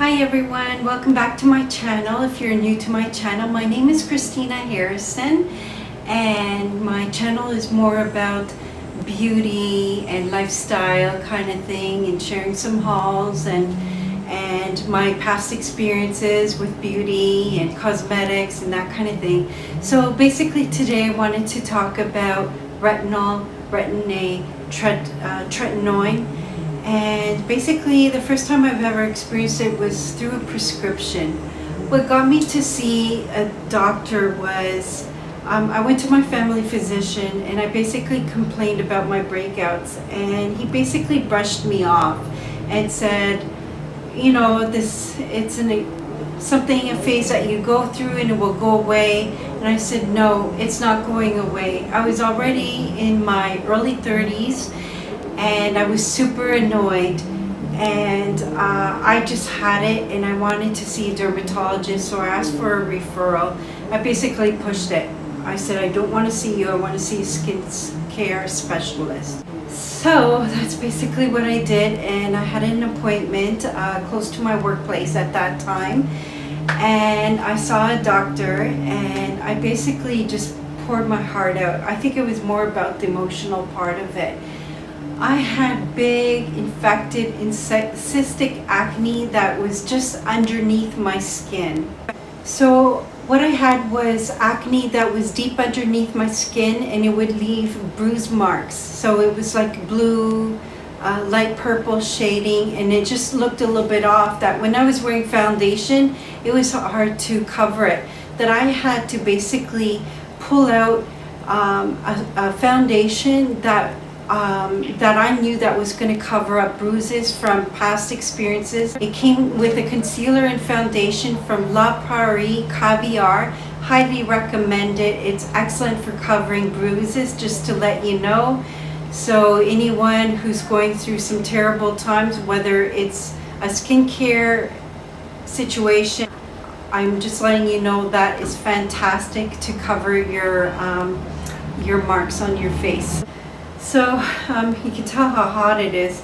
Hi everyone, welcome back to my channel. If you're new to my channel, my name is Christina Harrison and my channel is more about beauty and lifestyle kind of thing, and sharing some hauls and my past experiences with beauty and cosmetics and that kind of thing. So basically today I wanted to talk about retinol, Retin-A, tretinoin. And basically the first time I've ever experienced it was through a prescription. What got me to see a doctor was I went to my family physician and I basically complained about my breakouts, and he basically brushed me off and said, you know, a phase that you go through and it will go away. And I said, no, it's not going away. I was already in my early 30s and I was super annoyed, and I just had it and I wanted to see a dermatologist, so I asked for a referral. I basically pushed it. I said, I don't want to see you, I want to see a skin care specialist. So that's basically what I did, and I had an appointment close to my workplace at that time, and I saw a doctor and I basically just poured my heart out. I think it was more about the emotional part of it. I had big infected cystic acne that was just underneath my skin. So what I had was acne that was deep underneath my skin, and it would leave bruise marks. So it was like blue, light purple shading, and it just looked a little bit off, that when I was wearing foundation it was hard to cover it, that I had to basically pull out a foundation that I knew that was going to cover up bruises from past experiences. It came with a concealer and foundation from La Prairie Caviar. Highly recommend it. It's excellent for covering bruises, just to let you know. So anyone who's going through some terrible times, whether it's a skincare situation, I'm just letting you know that is fantastic to cover your marks on your face. So you can tell how hot it is.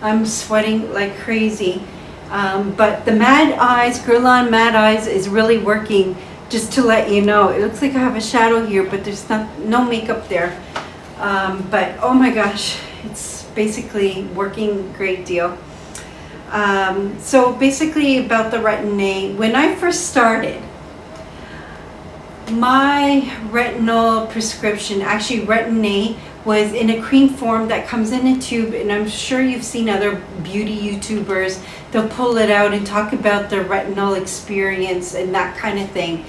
I'm sweating like crazy. But the Mad Eyes, Guerlain Mad Eyes is really working, just to let you know. It looks like I have a shadow here, but there's no makeup there. But oh my gosh, it's basically working a great deal. So basically about the Retin-A, when I first started, my retinol prescription, actually Retin-A, was in a cream form that comes in a tube, and I'm sure you've seen other beauty YouTubers, they'll pull it out and talk about their retinol experience and that kind of thing.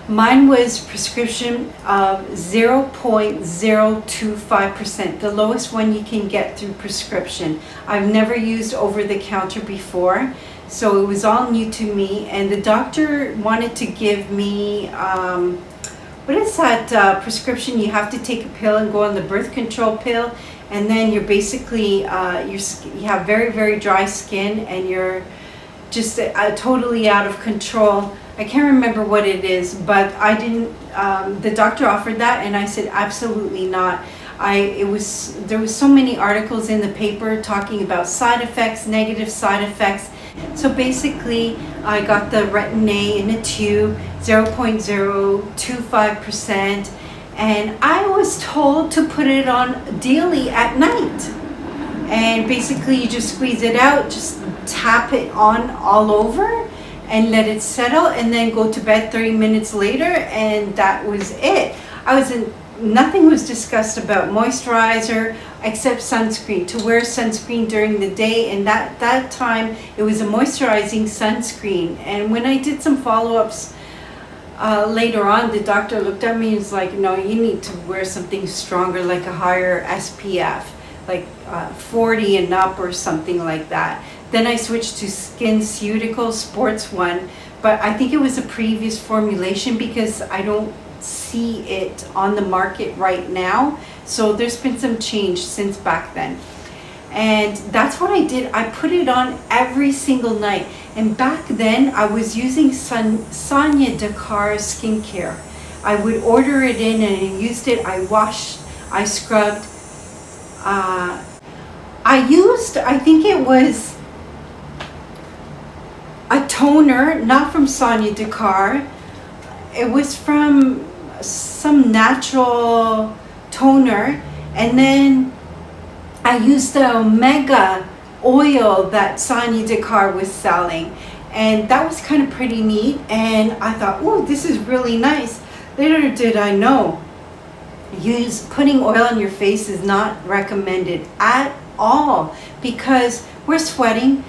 Mine was prescription of 0.025%, the lowest one you can get through prescription. I've never used over the counter before, so it was all new to me, and the doctor wanted to give me what is that prescription? You have to take a pill and go on the birth control pill, and then you're basically you have very, very dry skin, and you're just totally out of control. I can't remember what it is, but I didn't. The doctor offered that, and I said absolutely not. There was so many articles in the paper talking about side effects, negative side effects. So basically, I got the Retin-A in a tube, 0.025%, and I was told to put it on daily at night. And basically, you just squeeze it out, just tap it on all over, and let it settle, and then go to bed 30 minutes later, and that was it. Nothing was discussed about moisturizer except sunscreen, to wear sunscreen during the day, and that time it was a moisturizing sunscreen. And when I did some follow-ups later on, the doctor looked at me and was like, no, you need to wear something stronger, like a higher SPF, like 40 and up or something like that. Then I switched to SkinCeuticals Sports One, but I think it was a previous formulation because I don't see it on the market right now. So there's been some change since back then. And that's what I did. I put it on every single night. And back then I was using Sonia Dakar's skincare. I would order it in and I used it. I washed, I scrubbed. I toner, not from Sonia Dakar. It was from some natural toner, and then I used the Omega oil that Sonia Dakar was selling, and that was kind of pretty neat. And I thought, oh, this is really nice. Later did I know, putting oil on your face is not recommended at all, because we're sweating.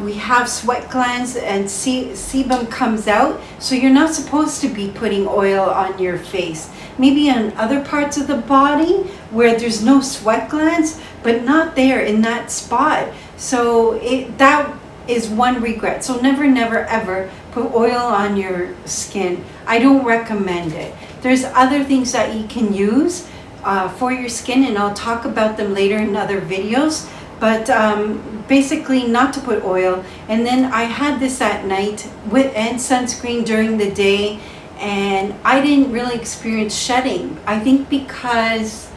We have sweat glands and sebum comes out, so you're not supposed to be putting oil on your face. Maybe on other parts of the body where there's no sweat glands, but not there in that spot. So that is one regret. So never, never, ever put oil on your skin. I don't recommend it. There's other things that you can use for your skin, and I'll talk about them later in other videos. But basically not to put oil. And then I had this at night and sunscreen during the day, and I didn't really experience shedding. I think because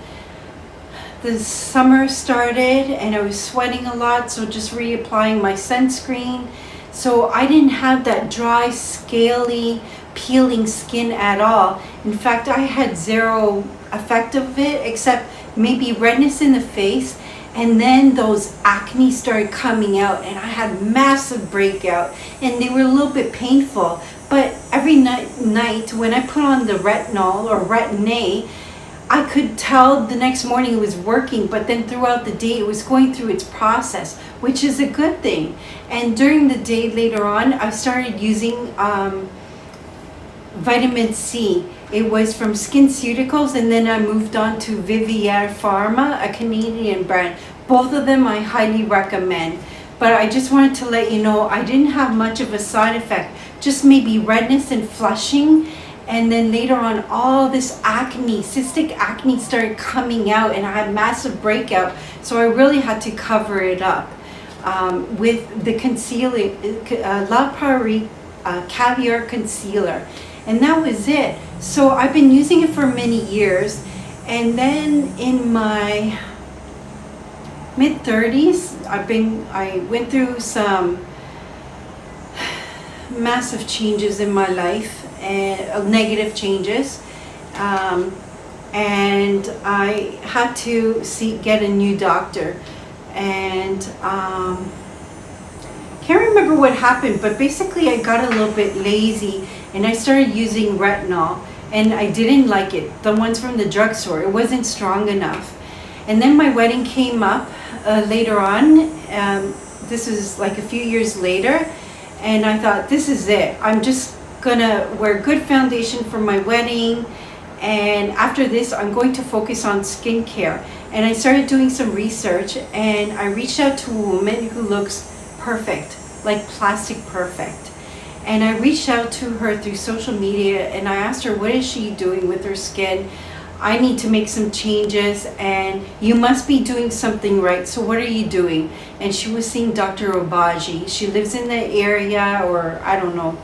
the summer started and I was sweating a lot, so just reapplying my sunscreen. So I didn't have that dry, scaly, peeling skin at all. In fact, I had zero effect of it, except maybe redness in the face. And then those acne started coming out, and I had massive breakout, and they were a little bit painful. But every night when I put on the retinol or Retin-A, I could tell the next morning it was working, but then throughout the day it was going through its process, which is a good thing. And during the day later on, I started using vitamin C. It was from SkinCeuticals, and then I moved on to Vivier Pharma, a Canadian brand. Both of them I highly recommend. But I just wanted to let you know I didn't have much of a side effect, just maybe redness and flushing. And then later on, all this acne, cystic acne started coming out, and I had massive breakout. So I really had to cover it up with the concealer, La Prairie Caviar Concealer. And that was it. So I've been using it for many years. And then in my mid-30s, I went through some massive changes in my life, and negative changes. And I had to get a new doctor. And can't remember what happened, but basically I got a little bit lazy and I started using retinol, and I didn't like it. The ones from the drugstore, it wasn't strong enough. And then my wedding came up later on. This is like a few years later, and I thought, this is it. I'm just gonna wear good foundation for my wedding, and after this I'm going to focus on skincare. And I started doing some research, and I reached out to a woman who looks perfect, like plastic perfect. And I reached out to her through social media, and I asked her, what is she doing with her skin? I need to make some changes, and you must be doing something right. So what are you doing? And she was seeing Dr. Obagi. She lives in the area, or I don't know,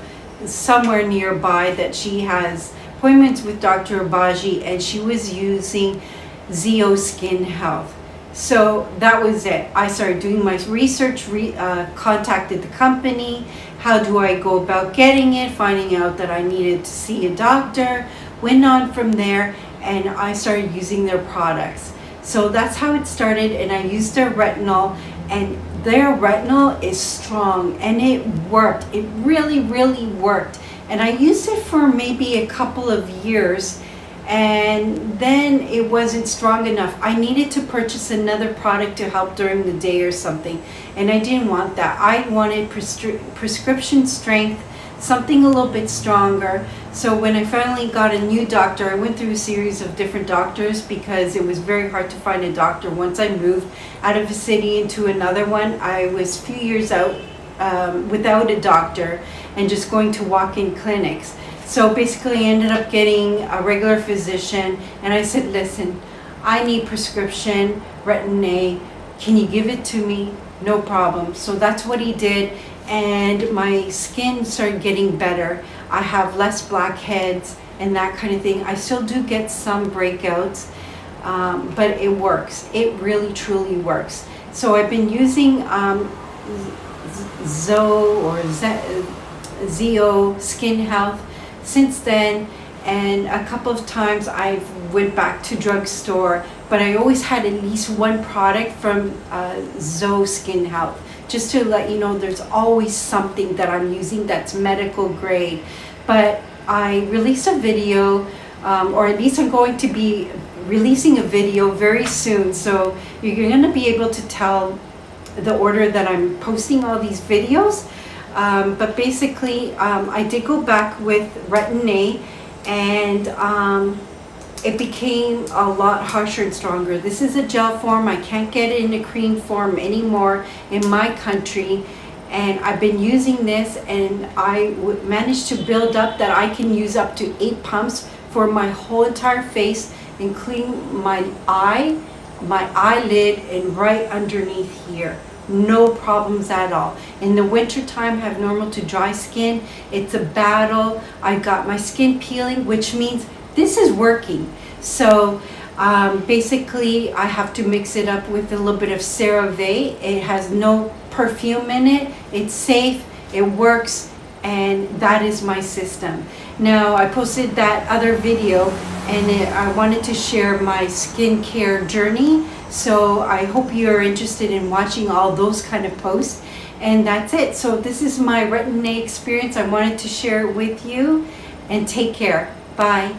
somewhere nearby, that she has appointments with Dr. Obagi, and she was using Zeo Skin Health. So that was it. I started doing my research, contacted the company. How do I go about getting it? Finding out that I needed to see a doctor. Went on from there, and I started using their products. So that's how it started, and I used their retinol, and their retinol is strong, and it worked. It really, really worked. And I used it for maybe a couple of years, and then it wasn't strong enough. I needed to purchase another product to help during the day or something, and I didn't want that. I wanted prescription strength, something a little bit stronger. So when I finally got a new doctor, I went through a series of different doctors because it was very hard to find a doctor. Once I moved out of a city into another one, I was a few years out without a doctor and just going to walk-in clinics. So basically I ended up getting a regular physician, and I said, listen, I need prescription Retin-A. Can you give it to me? No problem. So that's what he did, and my skin started getting better. I have less blackheads and that kind of thing. I still do get some breakouts, but it works. It really, truly works. So I've been using ZO Skin Health since then, and a couple of times I've went back to drugstore, but I always had at least one product from ZO Skin Health, just to let you know there's always something that I'm using that's medical grade. But I released a video, or at least I'm going to be releasing a video very soon, so you're going to be able to tell the order that I'm posting all these videos. But basically I did go back with Retin-A, and it became a lot harsher and stronger. This is a gel form. I can't get it in a cream form anymore in my country, and I've been using this, and I managed to build up that I can use up to 8 pumps for my whole entire face, including my eye, my eyelid, and right underneath here. No problems at all. In the winter time, I have normal to dry skin. It's a battle. I got my skin peeling, which means this is working. So basically I have to mix it up with a little bit of CeraVe. It has no perfume in it. It's safe, it works, and that is my system. Now, I posted that other video, and I wanted to share my skincare journey. So I hope you're interested in watching all those kind of posts. And that's it. So this is my Retin-A experience. I wanted to share it with you, and take care. Bye.